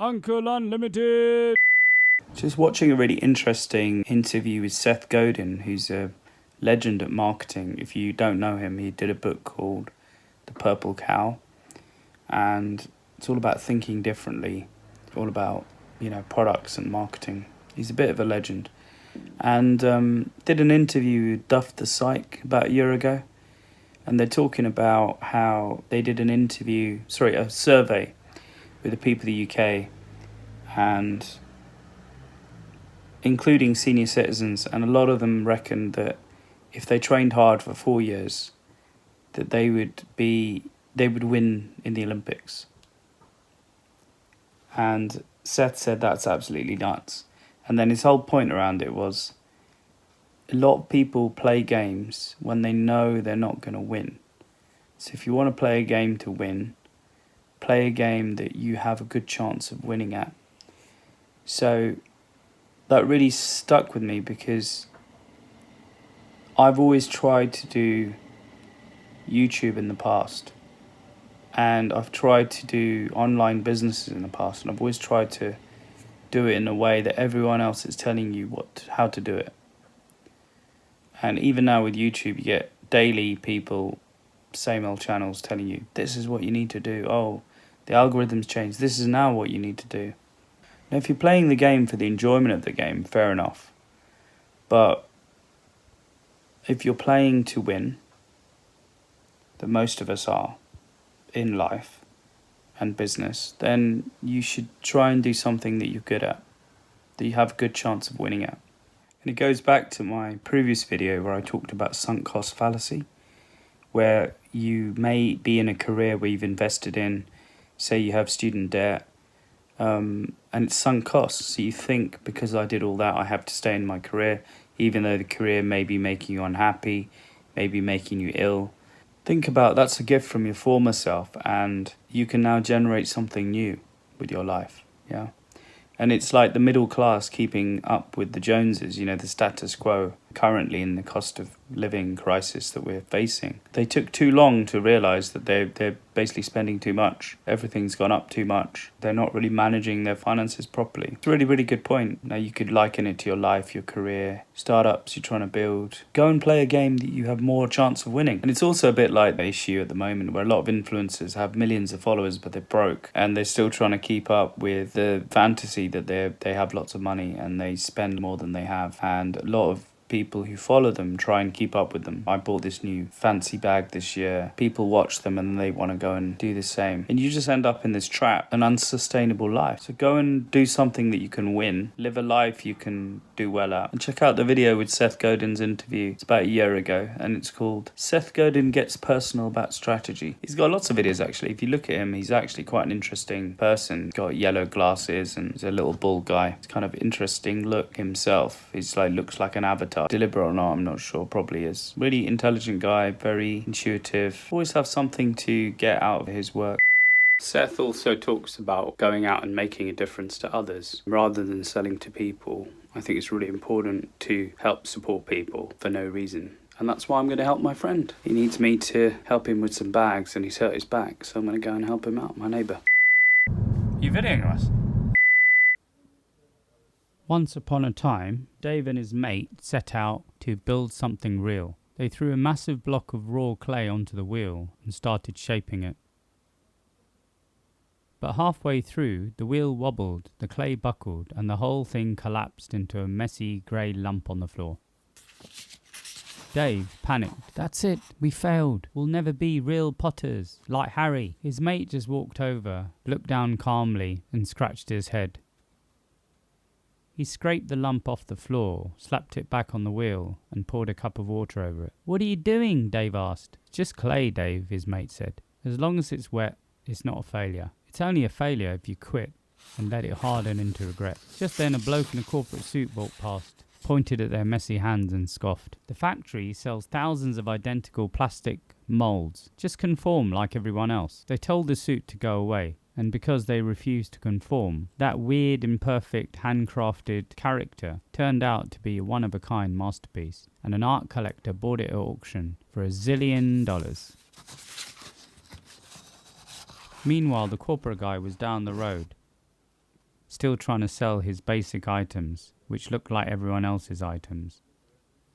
Uncle Unlimited. Just watching a really interesting interview with Seth Godin, who's a legend at marketing. If you don't know him, he did a book called The Purple Cow, and it's all about thinking differently, all about, products and marketing. He's a bit of a legend. And did an interview with Duff the Psych about a year ago, and they're talking about how they did a survey with the people of the UK, and including senior citizens, and a lot of them reckoned that if they trained hard for 4 years, that they would win in the Olympics. And Seth said that's absolutely nuts. And then his whole point around it was, a lot of people play games when they know they're not going to win. So if you want to play a game to win, play a game that you have a good chance of winning at. So that really stuck with me, because I've always tried to do YouTube in the past, and I've tried to do online businesses in the past, and I've always tried to do it in a way that everyone else is telling you how to do it. And even now with YouTube, you get daily people, same old channels telling you, this is what you need to do. Oh, the algorithm's changed. This is now what you need to do. Now, if you're playing the game for the enjoyment of the game, fair enough. But if you're playing to win, that most of us are in life and business, then you should try and do something that you're good at, that you have a good chance of winning at. And it goes back to my previous video where I talked about sunk cost fallacy, where you may be in a career where you've invested in, say you have student debt, and it's sunk costs. So you think, because I did all that, I have to stay in my career, even though the career may be making you unhappy, maybe making you ill. Think about, that's a gift from your former self, and you can now generate something new with your life. Yeah. And it's like the middle class keeping up with the Joneses, the status quo currently in the cost of living crisis that we're facing. They took too long to realise that they're basically spending too much. Everything's gone up too much. They're not really managing their finances properly. It's a really, really good point. Now you could liken it to your life, your career, startups you're trying to build. Go and play a game that you have more chance of winning. And it's also a bit like the issue at the moment where a lot of influencers have millions of followers, but they're broke, and they're still trying to keep up with the fantasy that they have lots of money and they spend more than they have. And a lot of people who follow them try and keep up with them. I bought this new fancy bag this year. People watch them and they want to go and do the same. And you just end up in this trap, an unsustainable life. So go and do something that you can win. Live a life you can do well at. And check out the video with Seth Godin's interview. It's about a year ago, and it's called Seth Godin Gets Personal About Strategy. He's got lots of videos actually. If you look at him, he's actually quite an interesting person. He's got yellow glasses and he's a little bald guy. It's kind of interesting look himself. He's looks like an avatar. Deliberate or not, I'm not sure, probably is. Really intelligent guy, very intuitive. Always have something to get out of his work. Seth also talks about going out and making a difference to others rather than selling to people. I think it's really important to help support people for no reason. And that's why I'm going to help my friend. He needs me to help him with some bags and he's hurt his back, so I'm going to go and help him out, my neighbour. You videoing us? Once upon a time, Dave and his mate set out to build something real. They threw a massive block of raw clay onto the wheel and started shaping it. But halfway through, the wheel wobbled, the clay buckled, and the whole thing collapsed into a messy grey lump on the floor. Dave panicked. That's it, we failed. We'll never be real potters, like Harry. His mate just walked over, looked down calmly, and scratched his head. He scraped the lump off the floor, slapped it back on the wheel, and poured a cup of water over it. What are you doing? Dave asked. It's just clay, Dave, his mate said. As long as it's wet, it's not a failure. It's only a failure if you quit and let it harden into regret. Just then a bloke in a corporate suit walked past, pointed at their messy hands and scoffed. The factory sells thousands of identical plastic moulds. Just conform like everyone else. They told the suit to go away. And because they refused to conform, that weird, imperfect, handcrafted character turned out to be a one-of-a-kind masterpiece, and an art collector bought it at auction for $1 zillion. Meanwhile, the corporate guy was down the road, still trying to sell his basic items, which looked like everyone else's items,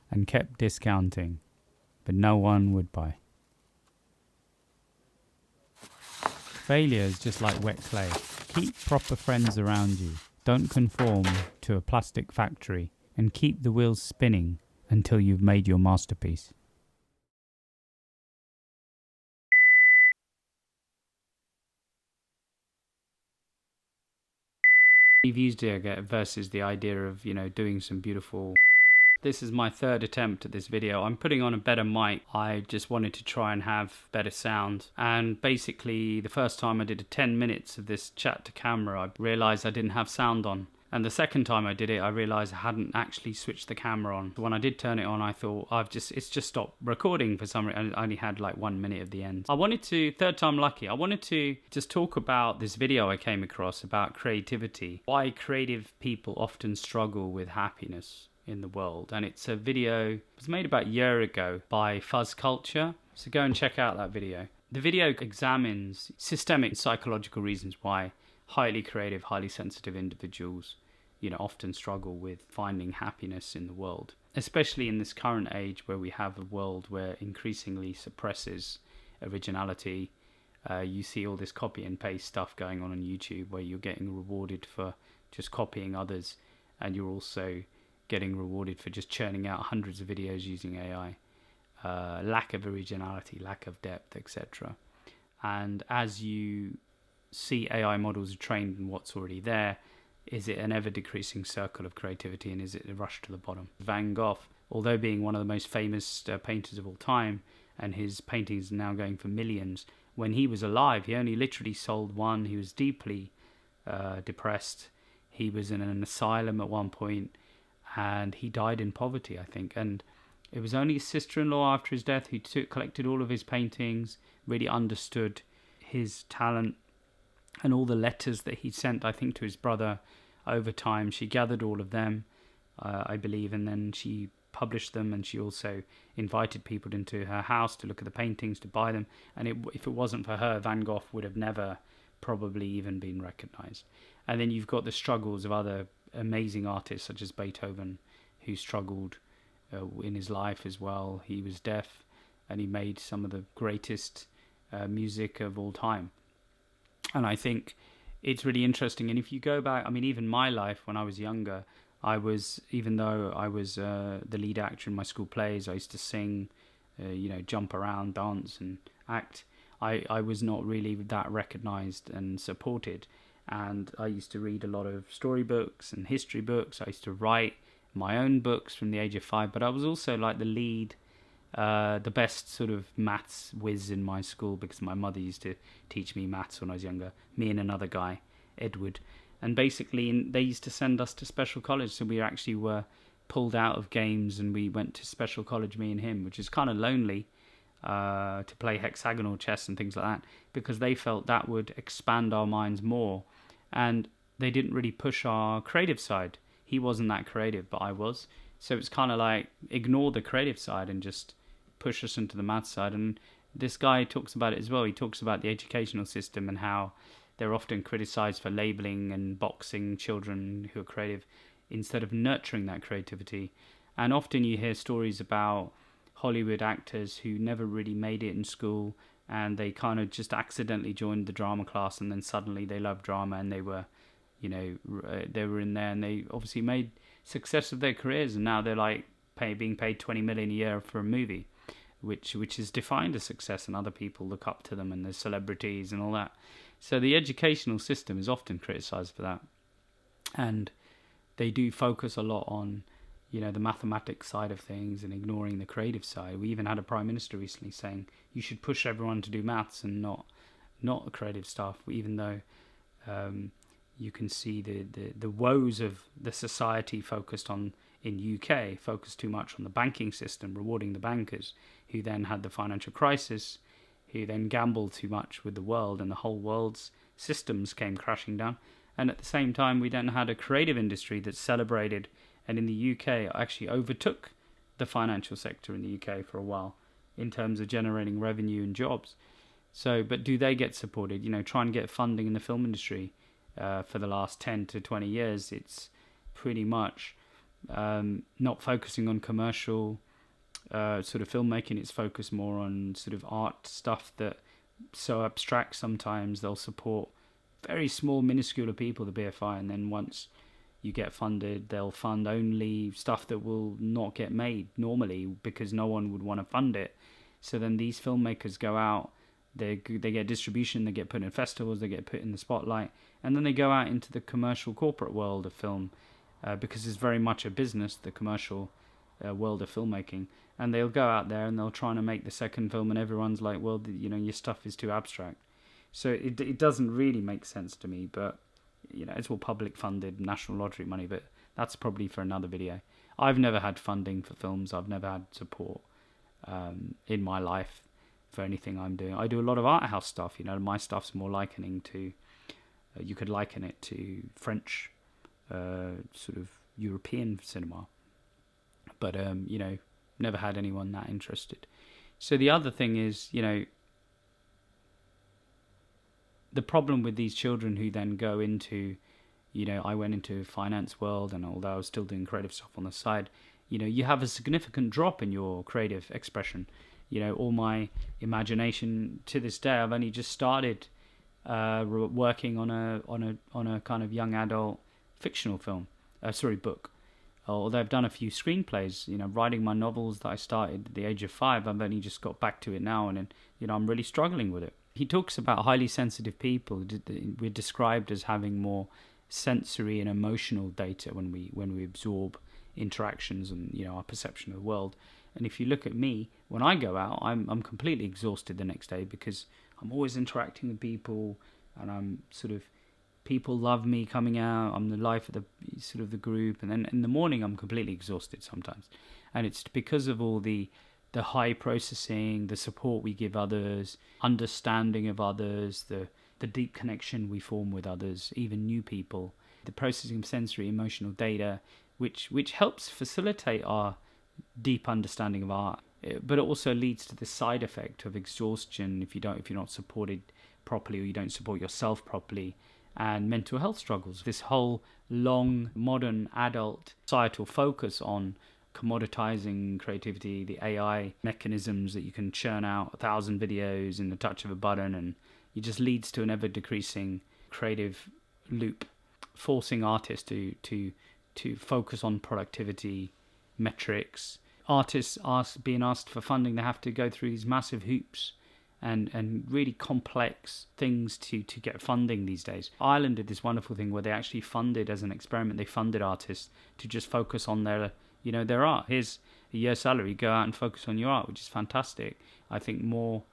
and kept discounting, but no one would buy. Failure is just like wet clay. Keep proper friends around you. Don't conform to a plastic factory, and keep the wheels spinning until you've made your masterpiece. You've used it versus the idea of, doing some beautiful... This is my third attempt at this video. I'm putting on a better mic. I just wanted to try and have better sound. And basically, the first time I did 10 minutes of this chat to camera, I realized I didn't have sound on. And the second time I did it, I realized I hadn't actually switched the camera on. When I did turn it on, I thought it's just stopped recording for some reason. I only had like 1 minute of the end. Third time lucky, I wanted to just talk about this video I came across about creativity. Why creative people often struggle with happiness in the world. And it's a video, it was made about a year ago by Fuzz Culture. So go and check out that video. The video examines systemic psychological reasons why highly creative, highly sensitive individuals often struggle with finding happiness in the world, especially in this current age where we have a world where increasingly suppresses originality. You see all this copy and paste stuff going on YouTube where you're getting rewarded for just copying others, and you're also getting rewarded for just churning out hundreds of videos using AI. Lack of originality, lack of depth, etc. And as you see AI models are trained in what's already there, is it an ever-decreasing circle of creativity, and is it a rush to the bottom? Van Gogh, although being one of the most famous painters of all time, and his paintings are now going for millions, when he was alive, he only literally sold one. He was deeply depressed. He was in an asylum at one point, and he died in poverty, I think. And it was only his sister-in-law after his death who collected all of his paintings, really understood his talent, and all the letters that he sent, I think, to his brother over time. She gathered all of them, I believe, and then she published them, and she also invited people into her house to look at the paintings, to buy them. And if it wasn't for her, Van Gogh would have never probably even been recognized. And then you've got the struggles of other amazing artists such as Beethoven, who struggled in his life as well. He was deaf, and he made some of the greatest music of all time. And I think it's really interesting. And if you go back, I mean, even my life when I was younger, even though I was the lead actor in my school plays, I used to sing, jump around, dance and act. I was not really that recognized and supported. And I used to read a lot of storybooks and history books. I used to write my own books from the age of 5, but I was also like the lead, the best sort of maths whiz in my school, because my mother used to teach me maths when I was younger, me and another guy, Edward. And basically they used to send us to special college, so we actually were pulled out of games and we went to special college, me and him, which is kind of lonely, to play hexagonal chess and things like that, because they felt that would expand our minds more. And they didn't really push our creative side. He wasn't that creative, but I was. So it's kind of like ignore the creative side and just push us into the math side. And this guy talks about it as well. He talks about the educational system and how they're often criticized for labeling and boxing children who are creative instead of nurturing that creativity. And often you hear stories about Hollywood actors who never really made it in school, and they kind of just accidentally joined the drama class, and then suddenly they loved drama, and they were in there, and they obviously made success of their careers, and now they're like being paid 20 million a year for a movie, which is defined as success, and other people look up to them, and there's celebrities and all that. So the educational system is often criticized for that, and they do focus a lot on the mathematics side of things and ignoring the creative side. We even had a prime minister recently saying you should push everyone to do maths and not creative stuff, even though you can see the woes of the society focused on in UK, focused too much on the banking system, rewarding the bankers, who then had the financial crisis, who then gambled too much with the world, and the whole world's systems came crashing down. And at the same time, we then had a creative industry that celebrated, and in the UK actually overtook the financial sector in the UK for a while in terms of generating revenue and jobs. So, but do they get supported? Try and get funding in the film industry. for the last 10 to 20 years. It's pretty much not focusing on commercial sort of filmmaking. It's focused more on sort of art stuff that so abstract sometimes. They'll support very small, minuscule of people, the BFI, and then once you get funded, they'll fund only stuff that will not get made normally because no one would want to fund it. So then these filmmakers go out, they get distribution, they get put in festivals, they get put in the spotlight, and then they go out into the commercial corporate world of film because it's very much a business, the commercial world of filmmaking. And they'll go out there and they'll try to make the second film, and everyone's like, well, your stuff is too abstract. So it doesn't really make sense to me, but it's all public funded national lottery money, but that's probably for another video. I've never had funding for films. I've never had support in my life for anything I'm doing. I do a lot of art house stuff. My stuff's more likening to, you could liken it to French, sort of European cinema. But, never had anyone that interested. So the other thing is, the problem with these children who then go into, I went into finance world, and although I was still doing creative stuff on the side, you have a significant drop in your creative expression. All my imagination to this day, I've only just started working on a kind of young adult fictional film, book. Although I've done a few screenplays, writing my novels that I started at the age of 5, I've only just got back to it now, and I'm really struggling with it. He talks about highly sensitive people. We're described as having more sensory and emotional data when we absorb interactions and our perception of the world. And if you look at me, when I go out, I'm completely exhausted the next day because I'm always interacting with people, and I'm sort of, people love me coming out. I'm the life of the group, and then in the morning I'm completely exhausted sometimes, and it's because of all the high processing, the support we give others, understanding of others, the deep connection we form with others, even new people, the processing of sensory emotional data, which helps facilitate our deep understanding of art, but it also leads to the side effect of exhaustion if you're not supported properly, or you don't support yourself properly, and mental health struggles. This whole long modern adult societal focus on commoditizing creativity, the AI mechanisms that you can churn out 1,000 videos in the touch of a button, and it just leads to an ever decreasing creative loop, forcing artists to focus on productivity metrics. Artists being asked for funding, they have to go through these massive hoops and really complex things to get funding these days. Ireland did this wonderful thing where they actually funded, as an experiment, they funded artists to just focus on their art. Here's a year's salary, go out and focus on your art, which is fantastic. I think more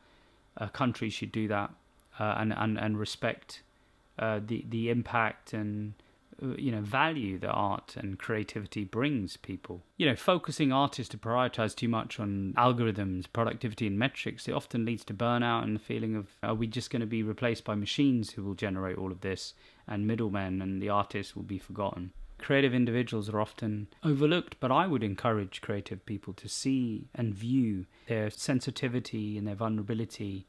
countries should do that and respect the impact and value that art and creativity brings people. Focusing artists to prioritize too much on algorithms, productivity and metrics, it often leads to burnout and the feeling of, are we just going to be replaced by machines who will generate all of this, and middlemen, and the artists will be forgotten. Creative individuals are often overlooked, but I would encourage creative people to see and view their sensitivity and their vulnerability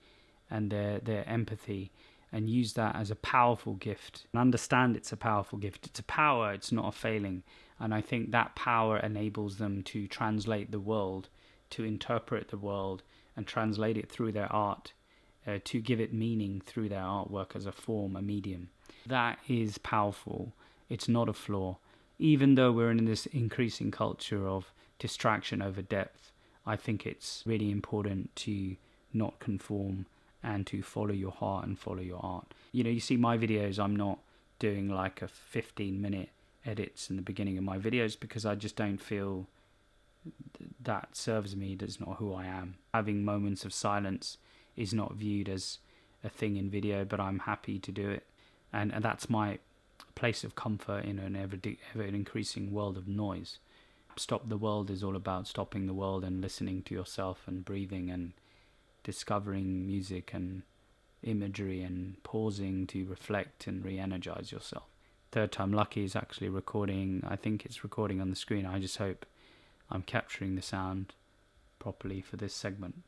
and their empathy, and use that as a powerful gift, and understand it's a powerful gift. It's a power, it's not a failing. And I think that power enables them to translate the world, to interpret the world and translate it through their art, to give it meaning through their artwork as a form, a medium. That is powerful. It's not a flaw. Even though we're in this increasing culture of distraction over depth, I think it's really important to not conform and to follow your heart and follow your art. You see my videos, I'm not doing like a 15-minute edits in the beginning of my videos because I just don't feel that serves me. That's not who I am. Having moments of silence is not viewed as a thing in video, but I'm happy to do it. And that's my place of comfort in an ever increasing world of noise. Stop the World is all about stopping the world and listening to yourself and breathing and discovering music and imagery and pausing to reflect and re-energize yourself. Third Time Lucky is actually recording. I think it's recording on the screen. I just hope I'm capturing the sound properly for this segment.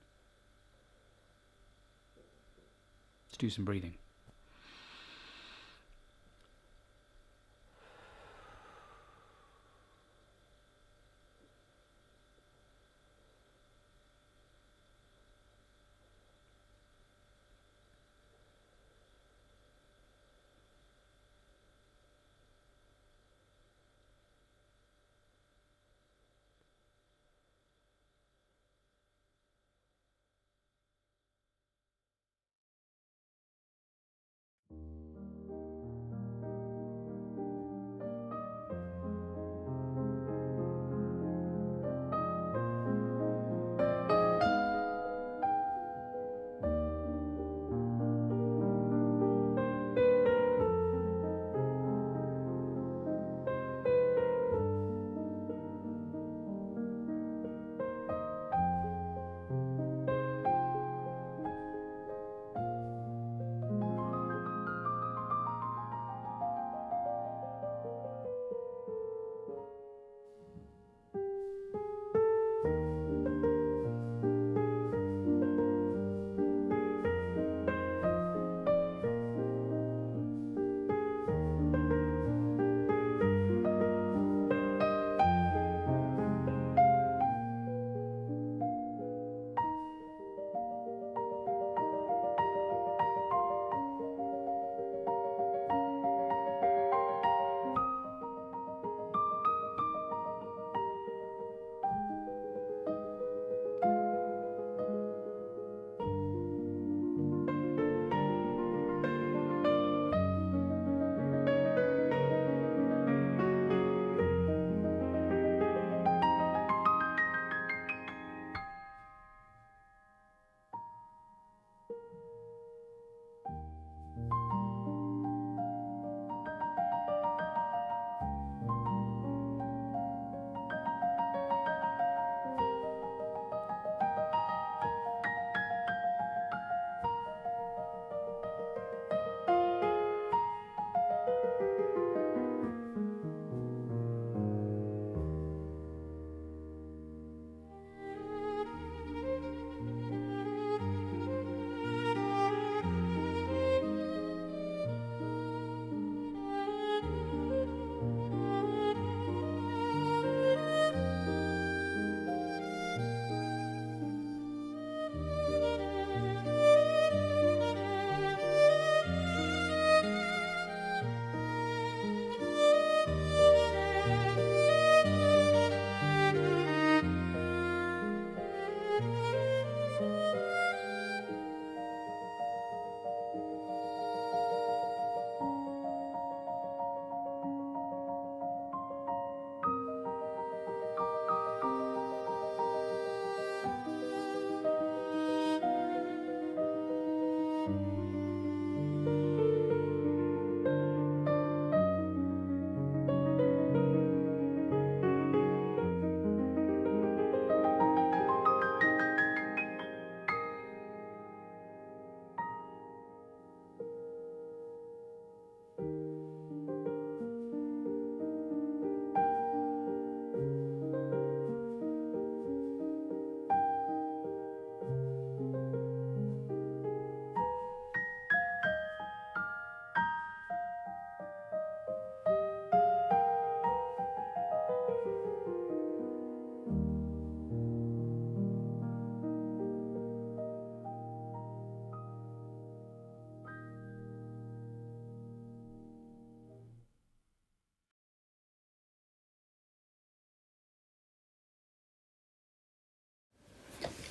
Let's do some breathing.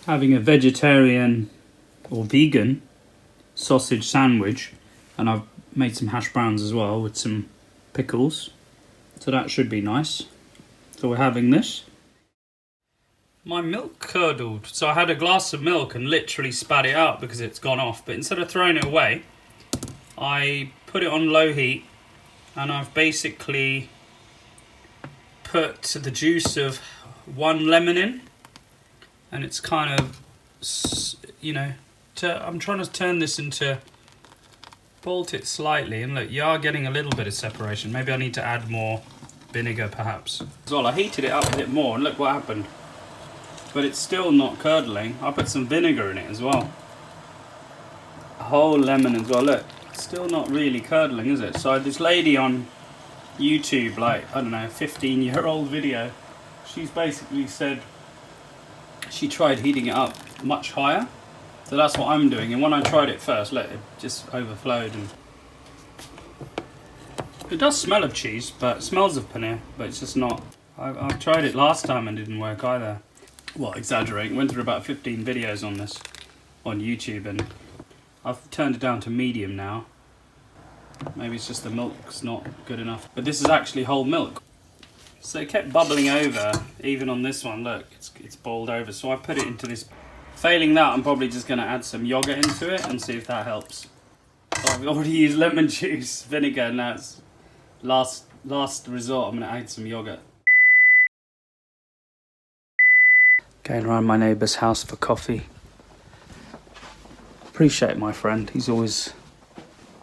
having a vegetarian or vegan sausage sandwich, and I've made some hash browns as well with some pickles, so that should be nice. So we're having this. My milk curdled, so I had a glass of milk and literally spat it out because it's gone off, but instead of throwing it away, I put it on low heat, and I've basically put the juice of 1 lemon in, and it's kind of, you know, I'm trying to turn this into, bolt it slightly, and look, you are getting a little bit of separation. Maybe I need to add more vinegar perhaps. As well, I heated it up a bit more, and look what happened. But it's still not curdling. I put some vinegar in it as well. A whole lemon as well, look. Still not really curdling, is it? So this lady on YouTube, like, I don't know, 15-year-old video, she's basically said she tried heating it up much higher. So that's what I'm doing, and when I tried it first, look, it just overflowed. And it does smell of cheese, but it smells of paneer, but it's just not. I've tried it last time and it didn't work either. Well, exaggerating, went through about 15 videos on this on YouTube, and I've turned it down to medium now. Maybe it's just the milk's not good enough, but this is actually whole milk. So it kept bubbling over, even on this one, look, it's boiled over. So I put it into this. Failing that, I'm probably just going to add some yogurt into it and see if that helps. So I've already used lemon juice, vinegar, and now it's last resort, I'm going to add some yogurt. Going around my neighbour's house for coffee. Appreciate my friend, he's always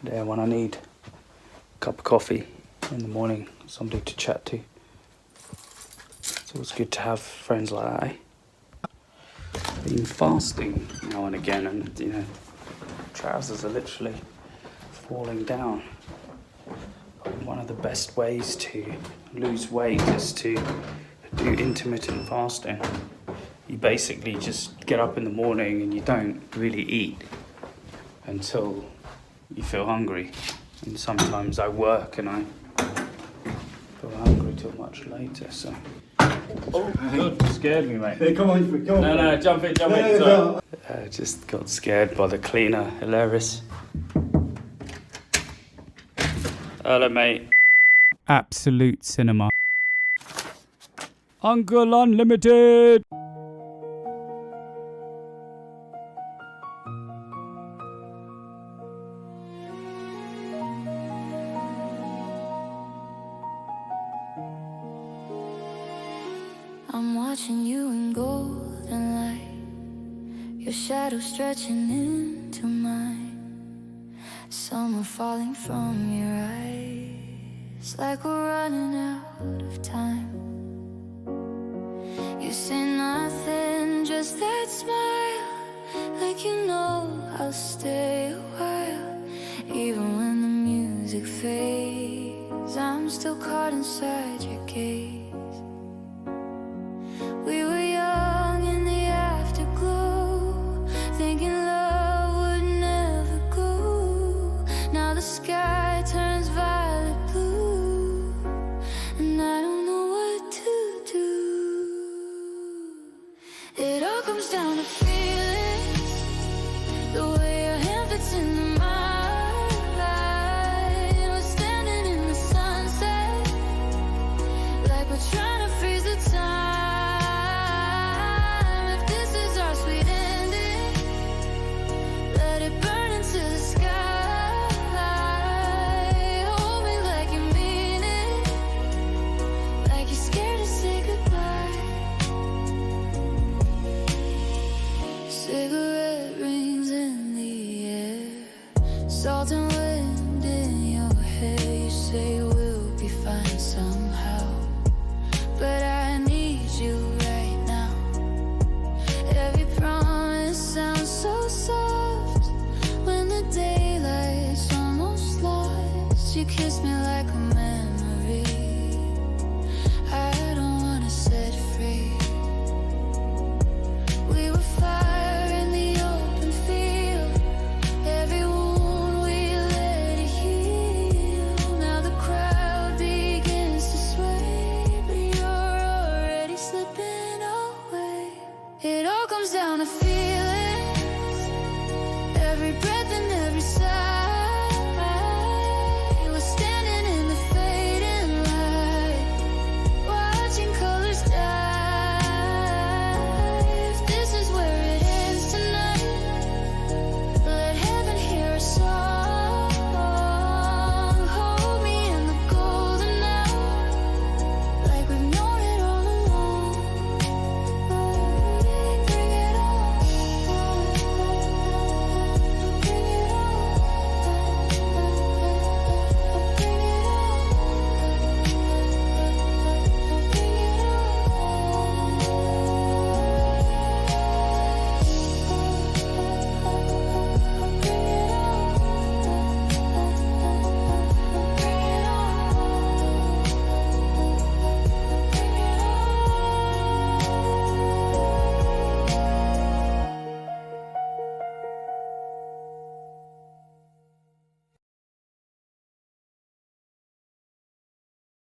there when I need a cup of coffee in the morning, somebody to chat to. It's always good to have friends like that, eh? Been fasting now and again, and you know, trousers are literally falling down. One of the best ways to lose weight is to do intermittent fasting. You basically just get up in the morning and you don't really eat until you feel hungry. And sometimes I work and I feel hungry till much later, so. Oh, good. Scared me, mate. Hey, come on. No, jump in. Sorry. Just got scared by the cleaner. Hilarious. Hello, mate. Absolute cinema. Uncle Unlimited! I'm watching you in golden light, your shadow stretching into mine. Summer falling from your eyes, like we're running out of time. You say nothing, just that smile, like you know I'll stay a while. Even when the music fades, I'm still caught inside your gaze. We were young in the afterglow, thinking love would never go. Now the sky turns violet blue, and I don't know what to do. It all comes down to feelings, the way your hand fits into mine. We're standing in the sunset, like we're trying to freeze the time. Salt and wind in your hair, you say we'll be fine somehow, but I need you right now. Every promise sounds so soft when the daylight's almost lost. You kiss me like a man